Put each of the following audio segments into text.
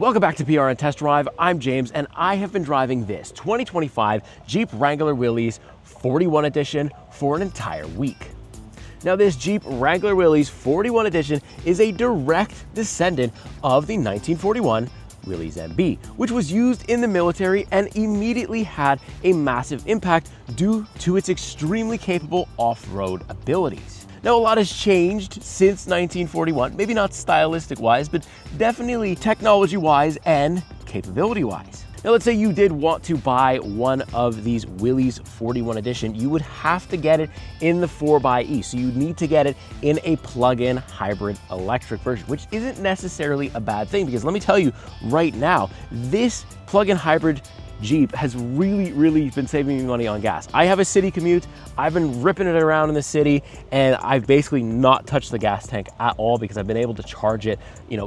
Welcome back to PR and Test Drive. I'm James, and I have been driving this 2025 Jeep Wrangler Willys 41 Edition for an entire week. Now, this Jeep Wrangler Willys 41 Edition is a direct descendant of the 1941 Willys MB, which was used in the military and immediately had a massive impact due to its extremely capable off-road abilities. Now, a lot has changed since 1941, maybe not stylistic-wise, but definitely technology-wise and capability-wise. Now, let's say you did want to buy one of these Willys 41 Edition, you would have to get it in the 4xe, so you need to get it in a plug-in hybrid electric version, which isn't necessarily a bad thing, because let me tell you right now, this plug-in hybrid Jeep has really been saving me money on gas. I have a city commute. I've been ripping it around in the city, and I've basically not touched the gas tank at all because I've been able to charge it,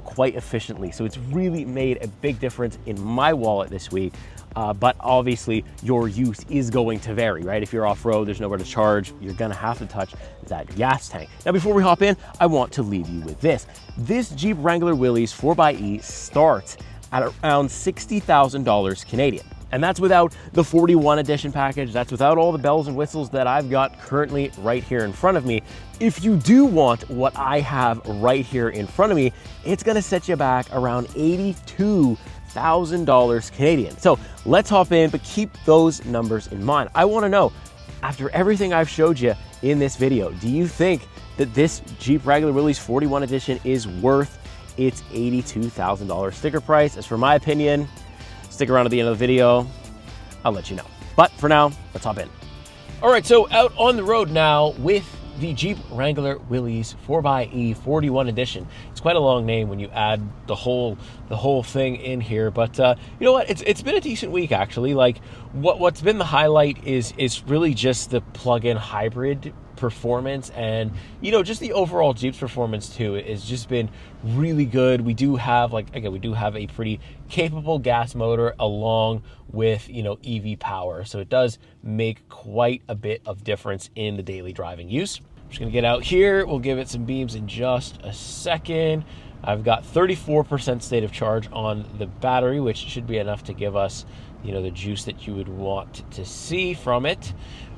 quite efficiently. So it's really made a big difference in my wallet this week. But obviously your use is going to vary, right? If you're off-road, there's nowhere to charge, you're gonna have to touch that gas tank. Now, before we hop in, I want to leave you with this. This Jeep Wrangler Willys 4xe starts at around $60,000 Canadian. And that's without the 41 edition package. That's without all the bells and whistles that I've got currently right here in front of me. If you do want what I have right here in front of me, it's gonna set you back around $82,000 Canadian. So let's hop in, but keep those numbers in mind. I wanna know, after everything I've showed you in this video, do you think that this Jeep Wrangler Willys 41 edition is worth its $82,000 sticker price? As for my opinion, stick around at the end of the video, I'll let you know. But for now, let's hop in. All right, so out on the road now with the Jeep Wrangler Willys 4xe 41 Edition. It's quite a long name when you add the whole thing in here, but you know what? It's been a decent week actually. Like what's been the highlight is really just the plug-in hybrid performance, and just the overall Jeep's performance too. It's just been really good. We do have a pretty capable gas motor along with EV power, so it does make quite a bit of difference in the daily driving use. I'm just gonna get out here, we'll give it some beams in just a second. I've got 34% state of charge on the battery, which should be enough to give us the juice that you would want to see from it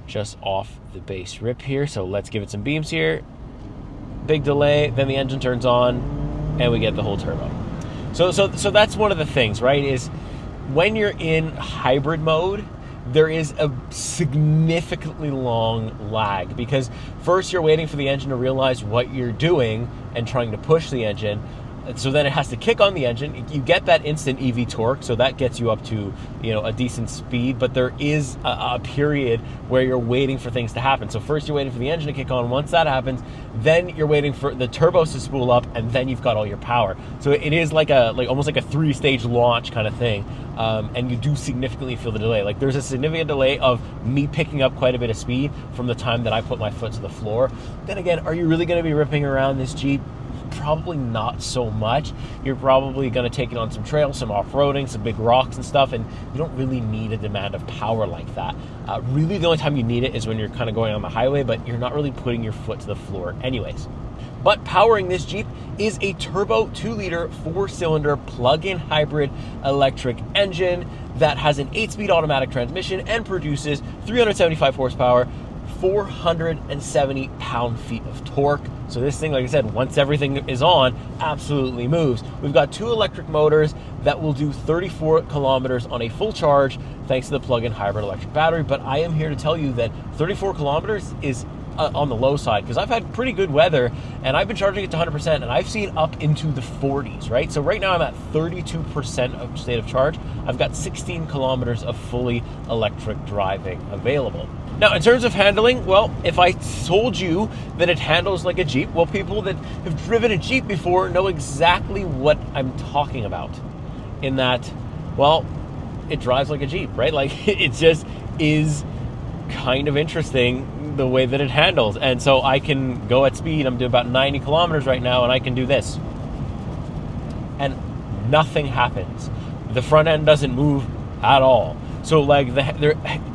just off the base rip here. So let's give it some beams here. Big delay, then the engine turns on and we get the whole turbo. So that's one of the things, right, is when you're in hybrid mode, there is a significantly long lag, because first you're waiting for the engine to realize what you're doing and trying to push the engine. So then it has to kick on the engine. You get that instant EV torque, so that gets you up to a decent speed, but there is a period where you're waiting for things to happen. So first you're waiting for the engine to kick on. Once that happens, then you're waiting for the turbos to spool up, and then you've got all your power. So it is almost like a 3-stage launch kind of thing, and you do significantly feel the delay. Like there's a significant delay of me picking up quite a bit of speed from the time that I put my foot to the floor. Then again, are you really going to be ripping around this Jeep? Probably not so much. You're probably going to take it on some trails, some off-roading, some big rocks and stuff, and you don't really need a demand of power like that. Really, the only time you need it is when you're kind of going on the highway, but you're not really putting your foot to the floor anyways. But powering this Jeep is a turbo 2-liter 4-cylinder plug-in hybrid electric engine that has an 8-speed automatic transmission and produces 375 horsepower, 470 pound-feet of torque. So this thing, like I said, once everything is on, absolutely moves. We've got 2 electric motors that will do 34 kilometers on a full charge thanks to the plug-in hybrid electric battery. But I am here to tell you that 34 kilometers is on the low side, because I've had pretty good weather and I've been charging it to 100% and I've seen up into the 40s, right? So right now I'm at 32% of state of charge. I've got 16 kilometers of fully electric driving available. Now, in terms of handling, well, if I told you that it handles like a Jeep, well, people that have driven a Jeep before know exactly what I'm talking about. In that, well, it drives like a Jeep, right? Like it just is kind of interesting the way that it handles. And so I can go at speed. I'm doing about 90 kilometers right now, and I can do this. And nothing happens. The front end doesn't move at all. So like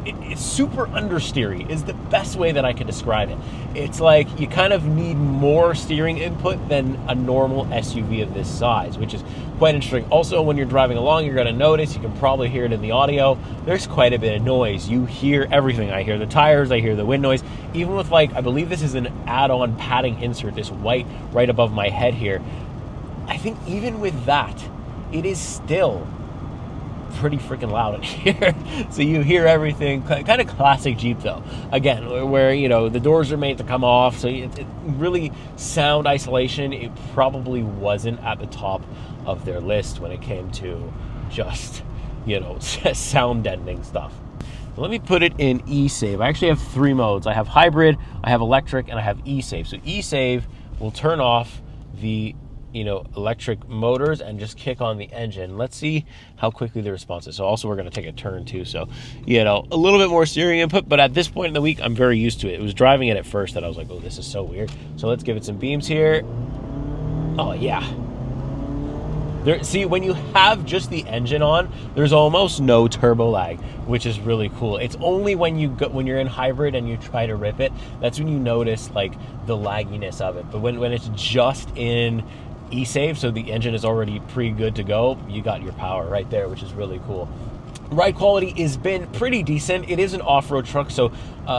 it's super understeery is the best way that I can describe it. It's like you kind of need more steering input than a normal SUV of this size, which is quite interesting. Also, when you're driving along, you're going to notice, you can probably hear it in the audio, there's quite a bit of noise. You hear everything. I hear the tires, I hear the wind noise, even with like, I believe this is an add-on padding insert, this white right above my head here. I think even with that, it is still pretty freaking loud in here. So you hear everything. Kind of classic Jeep though, again, where you know the doors are made to come off, so it really, sound isolation, it probably wasn't at the top of their list when it came to just, you know, sound deadening stuff. So let me put it in e-save. I actually have 3 modes. I have hybrid, I have electric, and I have e-save. So e-save will turn off the, you know, electric motors and just kick on the engine. Let's see how quickly the response is. So also we're going to take a turn too. So, you know, a little bit more steering input, but at this point in the week, I'm very used to it. It was driving it at first that I was like, oh, this is so weird. So let's give it some beams here. Oh yeah. See, when you have just the engine on, there's almost no turbo lag, which is really cool. It's only when you're in hybrid and you try to rip it, that's when you notice like the lagginess of it. But when it's just in e-save, so the engine is already pretty good to go, you got your power right there, which is really cool. Ride quality has been pretty decent. It is an off-road truck, so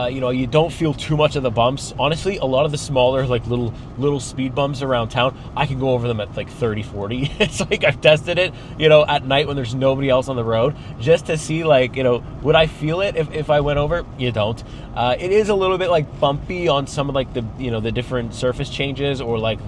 you know, you don't feel too much of the bumps. Honestly, a lot of the smaller, like little speed bumps around town, I can go over them at like 30, 40. It's like I've tested it, you know, at night when there's nobody else on the road, just to see, like, you know, would I feel it if I went over? You don't. It is a little bit like bumpy on some of like the, you know, the different surface changes, or like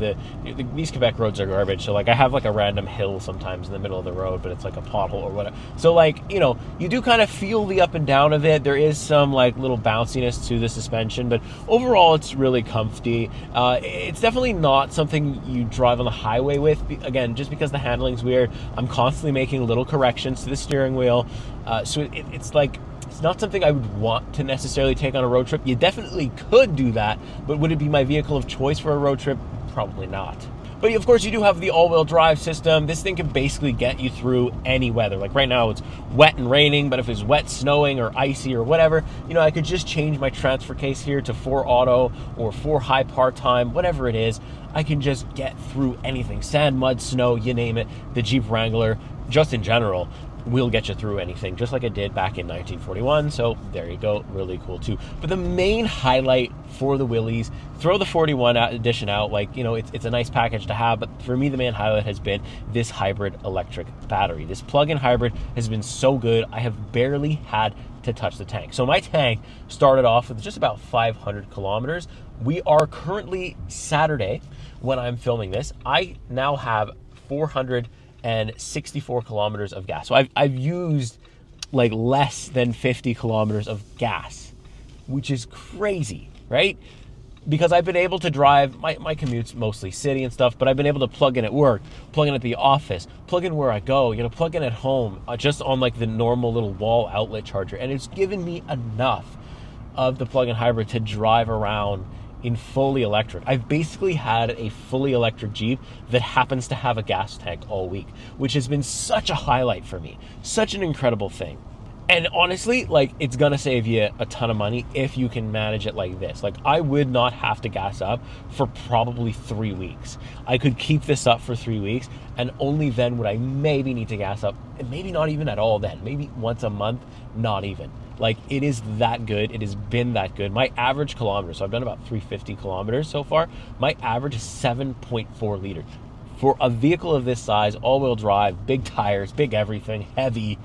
these Quebec roads are garbage. So like I have like a random hill sometimes in the middle of the road, but it's like a pothole or whatever. So like, you know, you do kind of feel the up and down of it. There is some like little bounciness to the suspension, but overall it's really comfy. It's definitely not something you drive on the highway with, again, just because the handling's weird. I'm constantly making little corrections to the steering wheel. So it's like, it's not something I would want to necessarily take on a road trip. You definitely could do that, but would it be my vehicle of choice for a road trip? Probably not. But of course, you do have the all-wheel drive system. This thing can basically get you through any weather. Like right now, it's wet and raining, but if it's wet, snowing, or icy, or whatever, you know, I could just change my transfer case here to 4 auto or 4 high part-time, whatever it is. I can just get through anything. Sand, mud, snow, you name it. The Jeep Wrangler, just in general, will get you through anything, just like it did back in 1941. So there you go, really cool too. But the main highlight for the Willys, throw the 41 edition out, like, you know, it's a nice package to have, but for me the main highlight has been this hybrid electric battery. This plug-in hybrid has been so good, I have barely had to touch the tank. So my tank started off with just about 500 kilometers. We are currently Saturday when I'm filming this. I now have 464 kilometers of gas. So I've used like less than 50 kilometers of gas, which is crazy, right? Because I've been able to drive, my commute's mostly city and stuff, but I've been able to plug in at work, plug in at the office, plug in where I go, you know, plug in at home, just on like the normal little wall outlet charger. And it's given me enough of the plug-in hybrid to drive around in fully electric. I've basically had a fully electric Jeep that happens to have a gas tank all week, which has been such a highlight for me, such an incredible thing. And honestly, like, it's gonna save you a ton of money if you can manage it like this. Like, I would not have to gas up for probably 3 weeks. I could keep this up for 3 weeks, and only then would I maybe need to gas up, and maybe not even at all then, maybe once a month, not even. Like, it is that good. It has been that good. My average kilometers, so I've done about 350 kilometers so far, my average is 7.4 liters. For a vehicle of this size, all-wheel drive, big tires, big everything, heavy,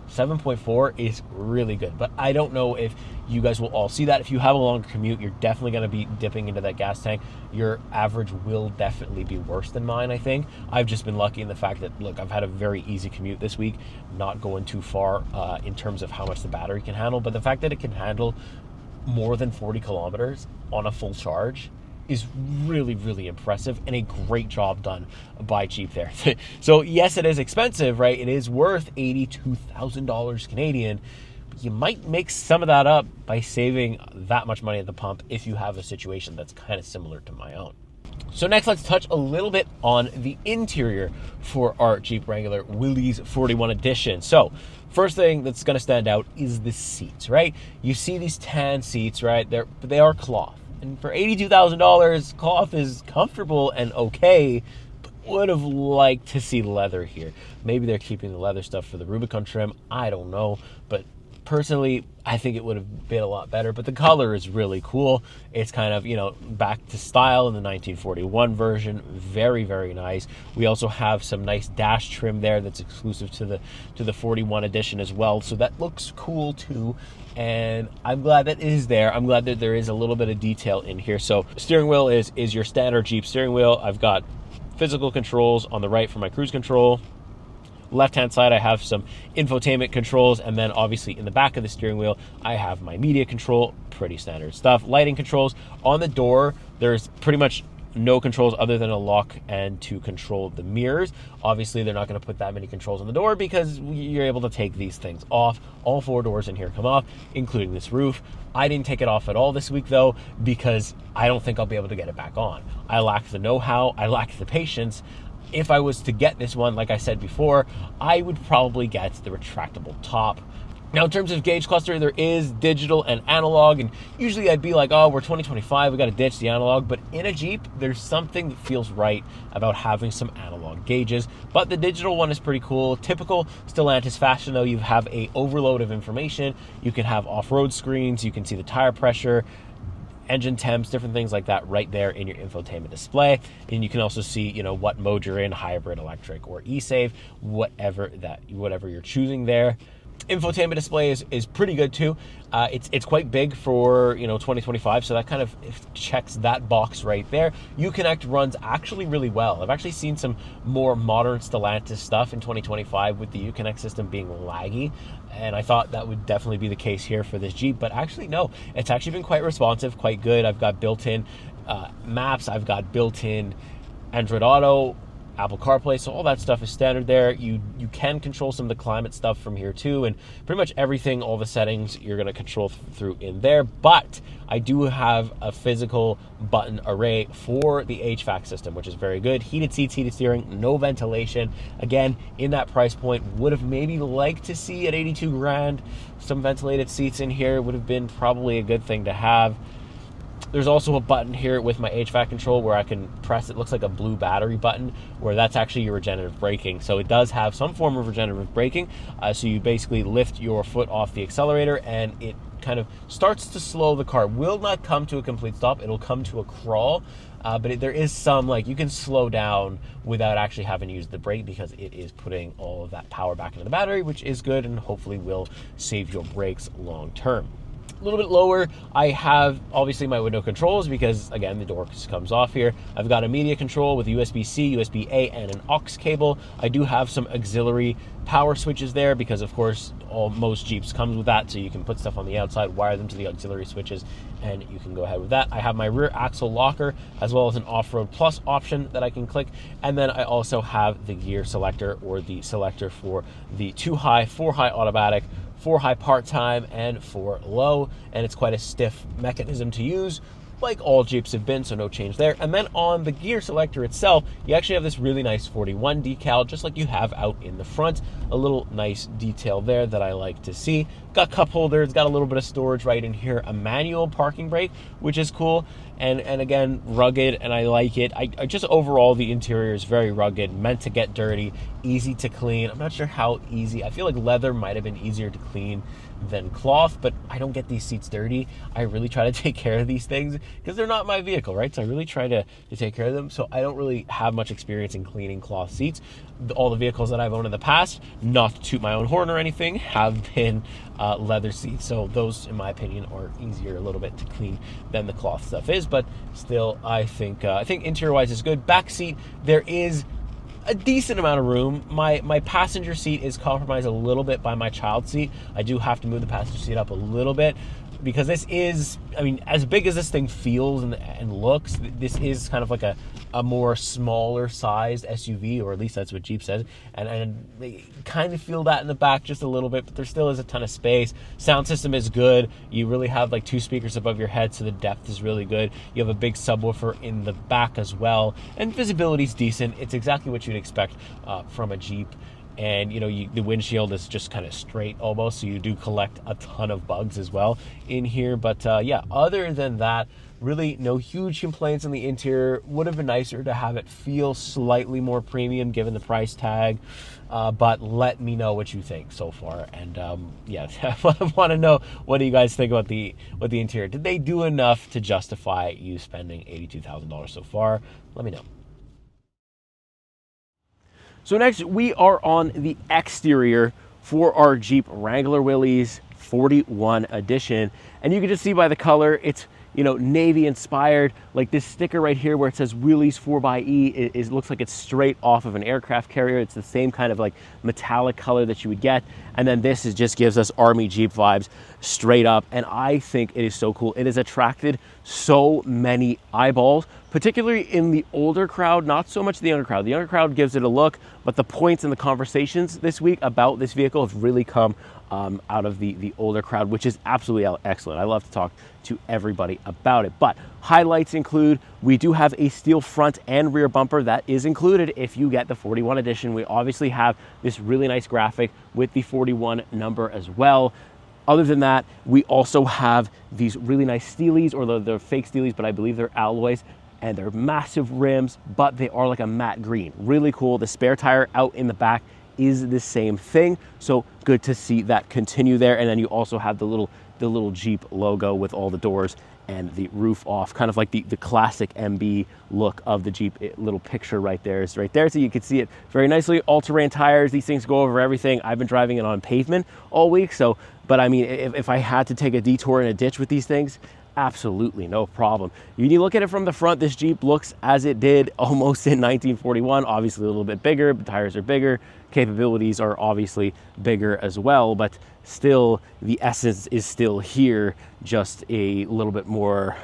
7.4 is really good. But I don't know if you guys will all see that. If you have a longer commute, you're definitely going to be dipping into that gas tank. Your average will definitely be worse than mine, I think. I've just been lucky in the fact that, look, I've had a very easy commute this week, not going too far in terms of how much the battery can handle. But the fact that it can handle more than 40 kilometers on a full charge is really, really impressive, and a great job done by Jeep there. So yes, it is expensive, right? It is worth $82,000 Canadian, but you might make some of that up by saving that much money at the pump if you have a situation that's kind of similar to my own. So next, let's touch a little bit on the interior for our Jeep Wrangler Willys 41 Edition. So first thing that's going to stand out is the seats, right? You see these tan seats, right? They are cloth. And for $82,000, cloth is comfortable and okay, but would have liked to see leather here. Maybe they're keeping the leather stuff for the Rubicon trim. I don't know, but personally, I think it would have been a lot better, but the color is really cool. It's kind of, you know, back to style in the 1941 version. Very, very nice. We also have some nice dash trim there that's exclusive to the 41 edition as well. So that looks cool too. And I'm glad that it is there. I'm glad that there is a little bit of detail in here. So steering wheel is your standard Jeep steering wheel. I've got physical controls on the right for my cruise control. Left-hand side, I have some infotainment controls, and then obviously in the back of the steering wheel, I have my media control, pretty standard stuff. Lighting controls. On the door, there's pretty much no controls other than a lock and to control the mirrors. Obviously, they're not going to put that many controls on the door because you're able to take these things off. All 4 doors in here come off, including this roof. I didn't take it off at all this week, though, because I don't think I'll be able to get it back on. I lack the know-how. I lack the patience. If I was to get this one, like I said before, I would probably get the retractable top. Now, in terms of gauge cluster, there is digital and analog, and usually I'd be like, oh, we're 2025, we got to ditch the analog, but in a Jeep, there's something that feels right about having some analog gauges, but the digital one is pretty cool. Typical Stellantis fashion, though, you have a overload of information. You can have off-road screens, you can see the tire pressure, engine temps, different things like that right there in your infotainment display. And you can also see, you know, what mode you're in, hybrid, electric, or e-save, whatever you're choosing there. Infotainment display is pretty good too. It's quite big for, you know, 2025, so that kind of checks that box right there. Uconnect runs actually really well. I've actually seen some more modern Stellantis stuff in 2025 with the Uconnect system being laggy, and I thought that would definitely be the case here for this Jeep, but actually no, it's actually been quite responsive, quite good. I've got built-in maps, I've got built-in Android Auto, Apple CarPlay, so all that stuff is standard there. You can control some of the climate stuff from here too, and pretty much everything, all the settings, you're going to control through in there. But I do have a physical button array for the HVAC system, which is very good. Heated seats, heated steering, no ventilation. Again, in that price point, would have maybe liked to see at 82 grand some ventilated seats in here. Would have been probably a good thing to have. There's also a button here with my HVAC control where I can press, it looks like a blue battery button, where that's actually your regenerative braking. So it does have some form of regenerative braking. So you basically lift your foot off the accelerator and it kind of starts to slow the car. Will not come to a complete stop. It'll come to a crawl. But there is some, like, you can slow down without actually having to use the brake because it is putting all of that power back into the battery, which is good and hopefully will save your brakes long term. A little bit lower, I have obviously my window controls because, again, the door just comes off here. I've got a media control with USB-C, USB-A, and an aux cable. I do have some auxiliary power switches there because, of course, most Jeeps comes with that, so you can put stuff on the outside, wire them to the auxiliary switches, and you can go ahead with that. I have my rear axle locker as well as an off-road plus option that I can click, and then I also have the gear selector, or the selector for the 2-high, 4-high automatic, 4-high part-time, and 4-low, and it's quite a stiff mechanism to use, like all Jeeps have been, so no change there. And then on the gear selector itself, you actually have this really nice 41 decal, just like you have out in the front. A little nice detail there that I like to see. Got cup holders, got a little bit of storage right in here, a manual parking brake, which is cool, and again, rugged, and I like it. I just, overall, the interior is very rugged, meant to get dirty, easy to clean. I'm not sure how easy. I feel like leather might have been easier to clean than cloth, but I don't get these seats dirty. I really try to take care of these things because they're not my vehicle, right? So I really try to take care of them. So I don't really have much experience in cleaning cloth seats. All the vehicles that I've owned in the past, not to toot my own horn or anything, have been leather seats. So those, in my opinion, are easier a little bit to clean than the cloth stuff is. But still, I think interior-wise is good. Back seat, there is a decent amount of room. My passenger seat is compromised a little bit by my child seat. I do have to move the passenger seat up a little bit because this is, I mean, as big as this thing feels and looks, this is kind of like a a more smaller sized SUV, or at least that's what Jeep says, and they kind of feel that in the back just a little bit, but there still is a ton of space. Sound system is good. You really have like 2 speakers above your head, so the depth is really good. You have a big subwoofer in the back as well, and visibility is decent. It's exactly what you'd expect from a Jeep. And the windshield is just kind of straight almost, so you do collect a ton of bugs as well in here. But yeah, other than that, really no huge complaints on the interior. Would have been nicer to have it feel slightly more premium given the price tag, but let me know what you think so far. And yeah, I want to know, what do you guys think about the interior? Did they do enough to justify you spending $82,000 so far? Let me know. So next, we are on the exterior for our Jeep Wrangler Willys 41 edition. And you can just see by the color, it's navy inspired. Like this sticker right here where it says Willys 4xe, it looks like it's straight off of an aircraft carrier. It's the same kind of like metallic color that you would get. And then this just gives us Army Jeep vibes straight up. And I think it is so cool. It has attracted so many eyeballs, particularly in the older crowd, not so much the younger crowd. The younger crowd gives it a look, but the points and the conversations this week about this vehicle have really come out of the older crowd, which is absolutely excellent. I love to talk to everybody about it. But highlights include, we do have a steel front and rear bumper that is included if you get the 41 edition. We obviously have this really nice graphic with the 41 number as well. Other than that, we also have these really nice steelies, or they're fake steelies, but I believe they're alloys, and they're massive rims, but they are like a matte green. Really cool. The spare tire out in the back is the same thing, so good to see that continue there. And then you also have the little Jeep logo with all the doors and the roof off, kind of like the classic MB look of the Jeep. Little picture right there is right there, so you can see it very nicely. All-terrain tires, these things go over everything. I've been driving it on pavement all week, but I mean, if I had to take a detour in a ditch with these things, absolutely no problem. You look at it from the front, this Jeep looks as it did almost in 1941, obviously a little bit bigger, the tires are bigger, capabilities are obviously bigger as well, but still the essence is still here, just a little bit more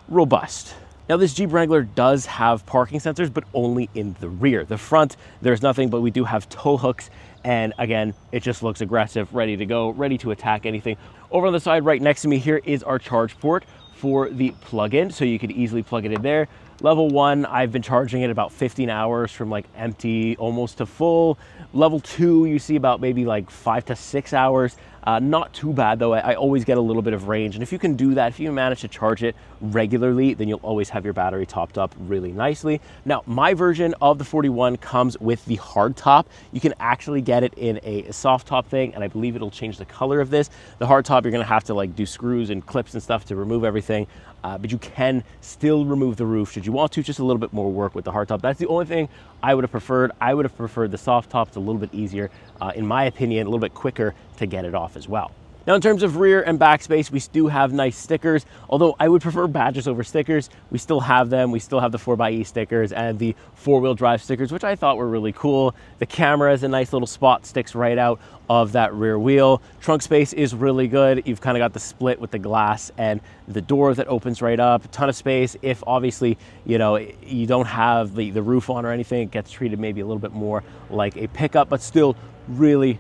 robust. Now this Jeep Wrangler does have parking sensors, but only in the rear. The front, there's nothing, but we do have tow hooks. And again, it just looks aggressive, ready to go, ready to attack anything. Over on the side right next to me here is our charge port for the plug-in, so you could easily plug it in there. Level 1, I've been charging it about 15 hours from like empty almost to full. Level 2, you see about maybe like 5 to 6 hours. Not too bad though. I always get a little bit of range, and if you can do that, if you manage to charge it regularly, then you'll always have your battery topped up really nicely. Now, my version of the 41 comes with the hard top. You can actually get it in a soft top thing, and I believe it'll change the color of this. The hard top, you're gonna have to like do screws and clips and stuff to remove everything, but you can still remove the roof should you want to. Just a little bit more work with the hard top. That's the only thing I would have preferred. I would have preferred the soft top. It's a little bit easier, in my opinion, a little bit quicker to get it off as well. Now in terms of rear and back space, we do have nice stickers, although I would prefer badges over stickers. We still have them. We still have the 4xe stickers and the 4-wheel drive stickers, which I thought were really cool. The camera is a nice little spot, sticks right out of that rear wheel. Trunk space is really good. You've kind of got the split with the glass and the door that opens right up. A ton of space. If obviously, you don't have the roof on or anything, it gets treated maybe a little bit more like a pickup, but still really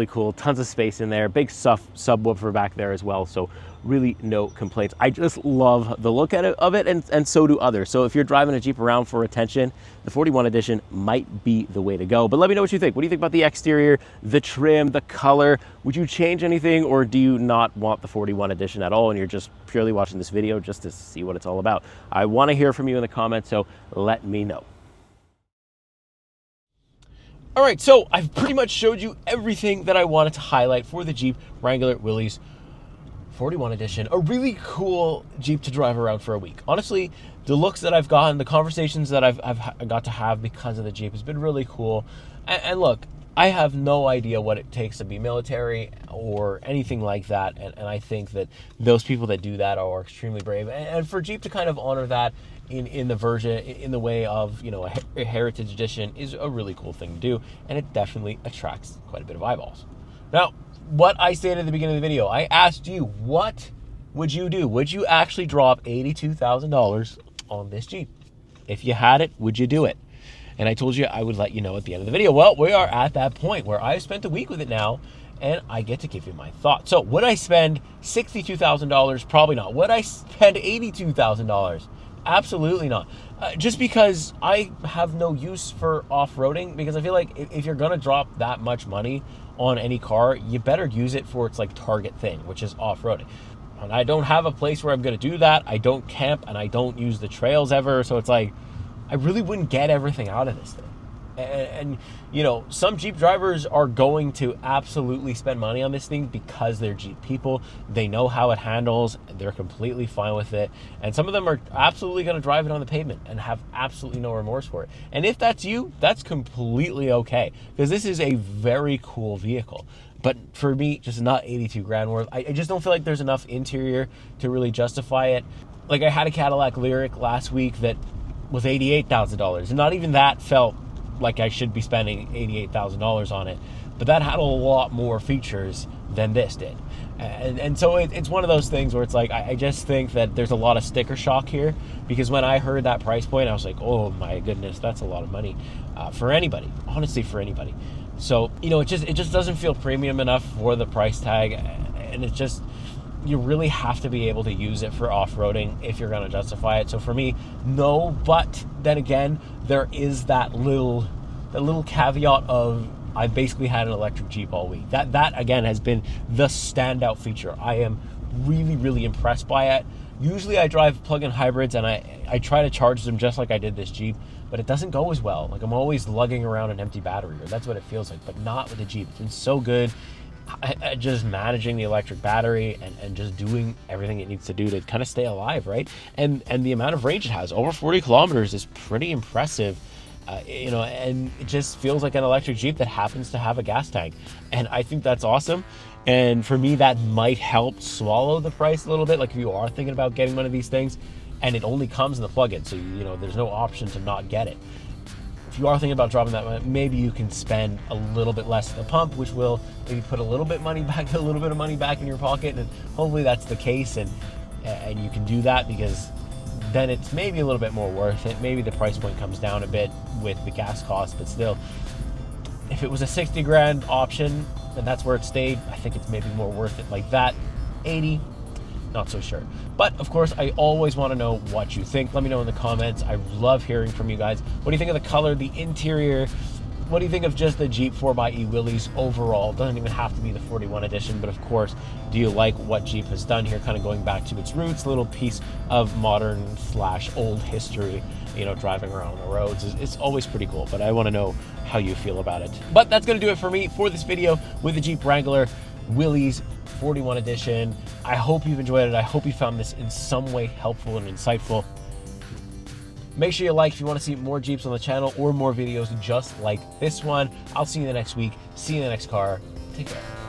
cool. Tons of space in there. Big subwoofer back there as well, so really no complaints. I just love the look of it, and so do others. So if you're driving a Jeep around for attention, the 41 edition might be the way to go. But let me know what you think. What do you think about the exterior, the trim, the color? Would you change anything, or do you not want the 41 edition at all and you're just purely watching this video just to see what it's all about? I want to hear from you in the comments, so let me know. All right, so I've pretty much showed you everything that I wanted to highlight for the Jeep Wrangler Willys 41 edition. A really cool Jeep to drive around for a week. Honestly, the looks that I've gotten, the conversations that I've got to have because of the Jeep has been really cool. And look, I have no idea what it takes to be military or anything like that. And I think that those people that do that are extremely brave. And for Jeep to kind of honor that in the version, in the way of, a heritage edition is a really cool thing to do. And it definitely attracts quite a bit of eyeballs. Now, what I stated at the beginning of the video, I asked you, what would you do? Would you actually drop $82,000 on this Jeep? If you had it, would you do it? And I told you I would let you know at the end of the video. Well, we are at that point where I've spent a week with it now, and I get to give you my thoughts. So would I spend $62,000? Probably not. Would I spend $82,000? Absolutely not. Just because I have no use for off-roading, because I feel like if you're gonna drop that much money on any car, you better use it for its like target thing, which is off-roading. And I don't have a place where I'm gonna do that. I don't camp and I don't use the trails ever. So it's like, I really wouldn't get everything out of this thing. And you know, some Jeep drivers are going to absolutely spend money on this thing because they're Jeep people. They know how it handles. They're completely fine with it. And some of them are absolutely going to drive it on the pavement and have absolutely no remorse for it. And if that's you, that's completely okay, because this is a very cool vehicle. But for me, just not 82 grand worth. I just don't feel like there's enough interior to really justify it. Like, I had a Cadillac Lyriq last week that was $88,000, and not even that felt like I should be spending $88,000 on it, but that had a lot more features than this did. And so it's one of those things where it's like, I just think that there's a lot of sticker shock here, because when I heard that price point, I was like, oh my goodness, that's a lot of money for anybody, honestly, for anybody. So, you know, it just doesn't feel premium enough for the price tag, and it's just, you really have to be able to use it for off-roading if you're going to justify it. So for me, no. But then again, there is that little caveat of, I've basically had an electric Jeep all week. That again has been the standout feature. I am really, really impressed by it. Usually I drive plug-in hybrids and I try to charge them just like I did this Jeep, but it doesn't go as well. Like, I'm always lugging around an empty battery, or that's what it feels like, but not with the Jeep. It's been so good. Just managing the electric battery and just doing everything it needs to do to kind of stay alive, right? And the amount of range it has, over 40 kilometers, is pretty impressive. You know, and it just feels like an electric Jeep that happens to have a gas tank, and I think that's awesome. And for me, that might help swallow the price a little bit. Like, if you are thinking about getting one of these things and it only comes in the plug-in, so you know there's no option to not get it. If you are thinking about dropping that money, maybe you can spend a little bit less at the pump, which will maybe put a little bit of money back in your pocket, and hopefully that's the case, and you can do that, because then it's maybe a little bit more worth it. Maybe the price point comes down a bit with the gas cost, but still, if it was a 60 grand option and that's where it stayed, I think it's maybe more worth it like that. 80, not so sure. But of course, I always want to know what you think. Let me know in the comments. I love hearing from you guys. What do you think of the color, the interior? What do you think of just the Jeep 4xe Willys overall? Doesn't even have to be the 41 edition, but of course, do you like what Jeep has done here, kind of going back to its roots, a little piece of modern / old history, you know, driving around the roads. It's always pretty cool, but I want to know how you feel about it. But that's going to do it for me for this video with the Jeep Wrangler Willys 41 edition. I hope you've enjoyed it. I hope you found this in some way helpful and insightful. Make sure you like if you want to see more Jeeps on the channel or more videos just like this one. I'll see you in the next week. See you in the next car. Take care.